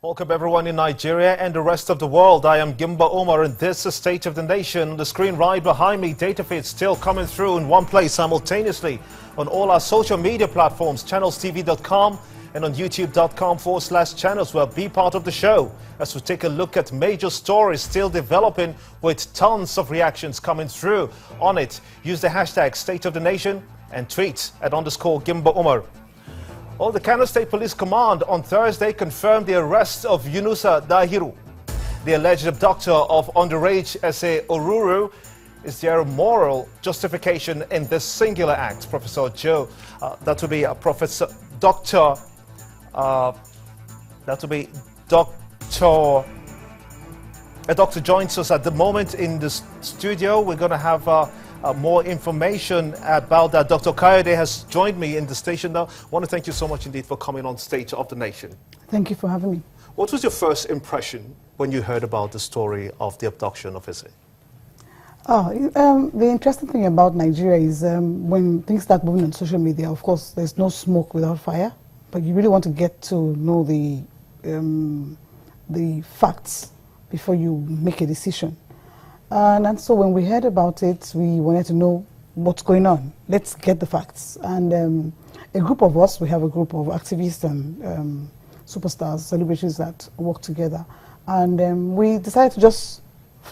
Welcome everyone in Nigeria and the rest of the world. I am Gimba Omar and this is State of the Nation. On the screen right behind me, data feeds still coming through in one place simultaneously on all our social media platforms, channelstv.com and on youtube.com/channels. Well, be part of the show as we take a look at major stories still developing with tons of reactions coming through on it. Use the hashtag State of the Nation and tweet at _Gimba Omar. Well, the Kano State Police Command on Thursday confirmed the arrest of Yunusa Dahiru. The alleged abductor of underage Ese Oruru. Is there a moral justification in this singular act, Professor Joe? That would be a Professor Doctor. That would be Doctor. A doctor joins us at the moment in the studio. We're going to have more information about that. Dr. Kayode has joined me in the station now. I want to thank you so much indeed for coming on State of the Nation. Thank you for having me. What was your first impression when you heard about the story of the abduction of Ese? The interesting thing about Nigeria is when things start moving on social media, of course, there's no smoke without fire, but you really want to get to know the facts before you make a decision. And so when we heard about it, we wanted to know what's going on. Let's get the facts. And a group of us, we have a group of activists and superstars, celebrities that work together. And we decided to just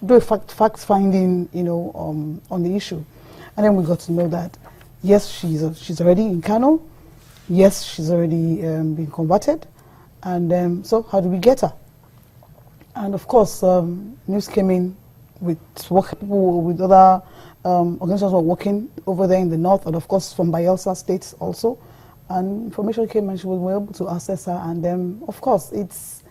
do a fact-finding, on the issue. And then we got to know that, yes, she's already in Kano. Yes, she's already been converted. And so how do we get her? And of course, news came in with people with other organizations who are working over there in the north, and of course from Bayelsa State also. And information came and she was able to access her. And of course, it's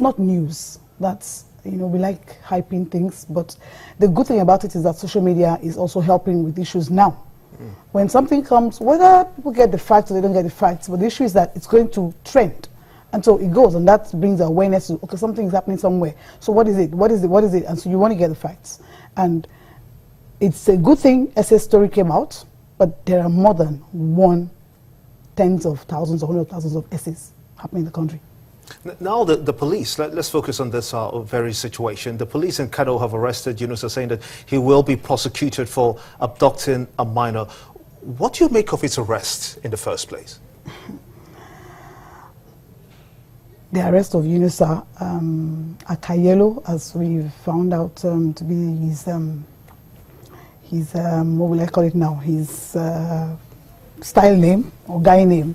not news. That's, we like hyping things, but the good thing about it is that social media is also helping with issues now. When something comes, whether people get the facts or they don't get the facts, but the issue is that it's going to trend. And so it goes, and that brings awareness to, okay, something is happening somewhere. So what is it? What is it? What is it? And so you want to get the facts. And it's a good thing Ese's story came out, but there are more than tens of thousands or hundreds of thousands of Eses happening in the country. Now the police, let's focus on this very situation. The police in Kano have arrested Yunusa, saying that he will be prosecuted for abducting a minor. What do you make of his arrest in the first place? The arrest of Yunusa Akayelo, as we found out to be his what will I call it now, his style name or guy name.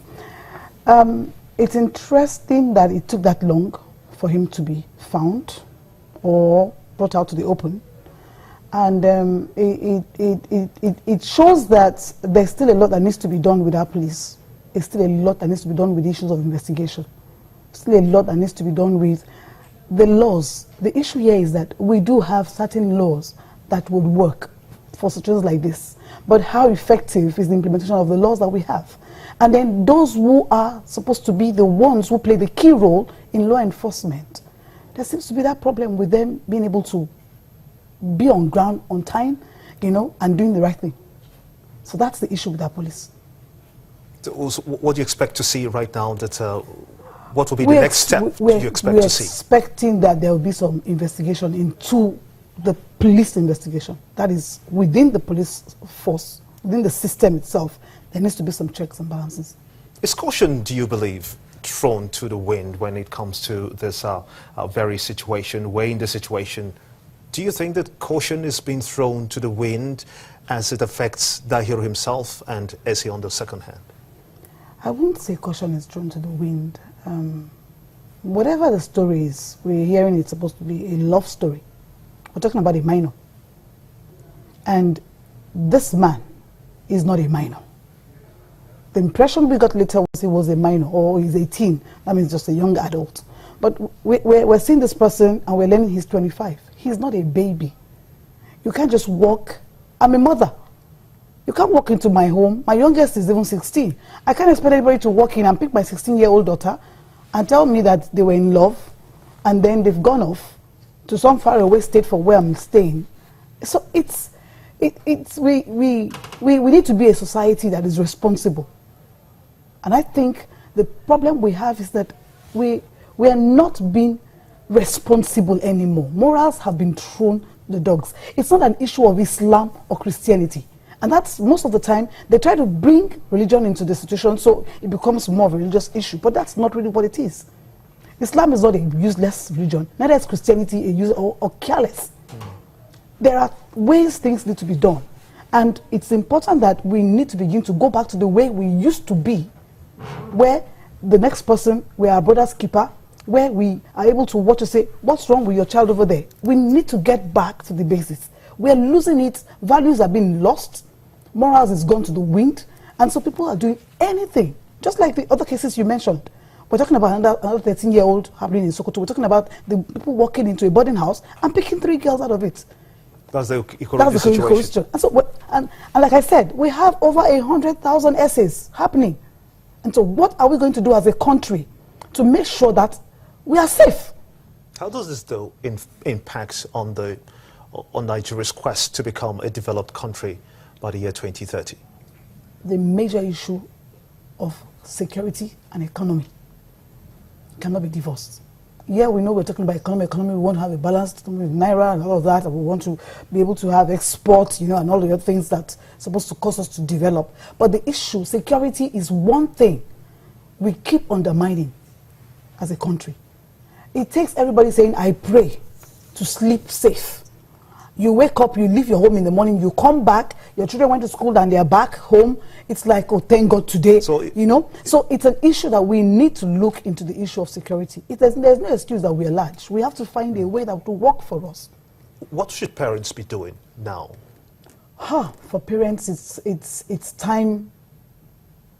It's interesting that it took that long for him to be found or brought out to the open. And it shows that there's still a lot that needs to be done with our police. There's still a lot that needs to be done with issues of investigation. Still a lot that needs to be done with the laws. The issue here is that we do have certain laws that would work for situations like this. But how effective is the implementation of the laws that we have? And then those who are supposed to be the ones who play the key role in law enforcement, there seems to be that problem with them being able to be on ground on time, and doing the right thing. So that's the issue with our police. So what do you expect to see right now? What will be the next step you expect to see? We're expecting that there will be some investigation into the police investigation. That is within the police force, within the system itself. There needs to be some checks and balances. Is caution, do you believe, thrown to the wind when it comes to this very situation, weighing the situation? Do you think that caution is being thrown to the wind as it affects Dahiru himself and Ese on the second hand? I wouldn't say caution is thrown to the wind. Whatever the story is, we're hearing it's supposed to be a love story. We're talking about a minor. And this man is not a minor. The impression we got later was he was a minor, or he's 18. That means just a young adult. But we're seeing this person and we're learning he's 25. He's not a baby. You can't just walk. I'm a mother. You can't walk into my home. My youngest is even 16. I can't expect anybody to walk in and pick my 16-year-old daughter and tell me that they were in love and then they've gone off to some faraway state for where I'm staying. So we need to be a society that is responsible. And I think the problem we have is that we We are not being responsible anymore. Morals have been thrown to the dogs. It's not an issue of Islam or Christianity. And that's most of the time, they try to bring religion into the situation so it becomes more of a religious issue. But that's not really what it is. Islam is not a useless religion. Neither is Christianity a useless or careless. There are ways things need to be done. And it's important that we need to begin to go back to the way we used to be, where the next person, we are a brother's keeper, where we are able to watch and say, what's wrong with your child over there? We need to get back to the basics. We are losing it. Values are being lost. Morals is gone to the wind. And so people are doing anything, just like the other cases you mentioned. We're talking about another 13-year-old happening in Sokoto. We're talking about the people walking into a boarding house and picking 3 girls out of it. That's the economic situation. And so, and like I said, we have over 100,000 essays happening. And so what are we going to do as a country to make sure that we are safe? How does this, though, impact on Nigeria's quest to become a developed country by the year 2030? The major issue of security and economy cannot be divorced. Yeah, we know we're talking about economy. We want to have a balanced economy with Naira and all of that. And we want to be able to have export, and all the other things that's supposed to cause us to develop. But the issue, security, is one thing we keep undermining as a country. It takes everybody saying, I pray, to sleep safe. You wake up, you leave your home in the morning, you come back, your children went to school and they're back home. It's like, oh, thank God today, So it's an issue that we need to look into, the issue of security. There's no excuse that we are large. We have to find a way that will work for us. What should parents be doing now? For parents, it's time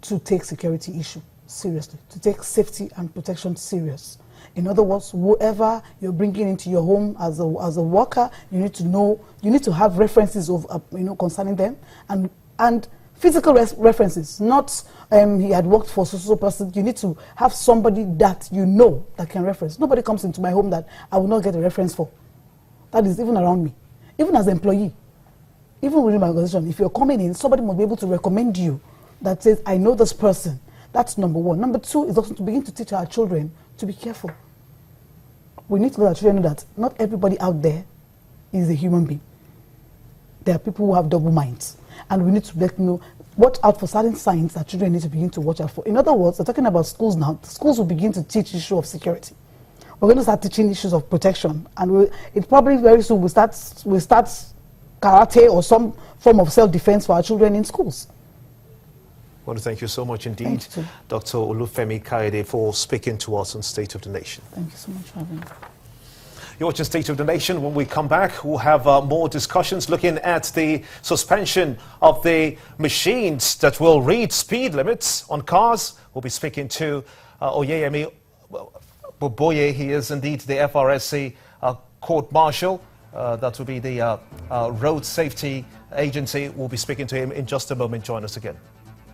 to take security issue seriously, to take safety and protection serious. In other words, whoever you're bringing into your home as a worker, you need to know, you need to have references of concerning them, and physical references. Not he had worked for so person. You need to have somebody that that can reference. Nobody comes into my home that I will not get a reference for. That is even around me, even as an employee, even within my organization. If you're coming in, somebody must be able to recommend you that says, I know this person. That's number one. Number two is also to begin to teach our children to be careful. We need to let our children know that not everybody out there is a human being. There are people who have double minds. And we need to let them know, watch out for certain signs that children need to begin to watch out for. In other words, we're talking about schools now. Schools will begin to teach issue of security. We're going to start teaching issues of protection. And it probably very soon we'll start karate or some form of self-defense for our children in schools. I want to thank you so much indeed, Dr. Olufemi Kayode, for speaking to us on State of the Nation. Thank you so much for having me. You're watching State of the Nation. When we come back, we'll have more discussions looking at the suspension of the machines that will read speed limits on cars. We'll be speaking to Oyeyemi Boboye. He is indeed the FRSC court marshal. That will be the Road Safety Agency. We'll be speaking to him in just a moment. Join us again.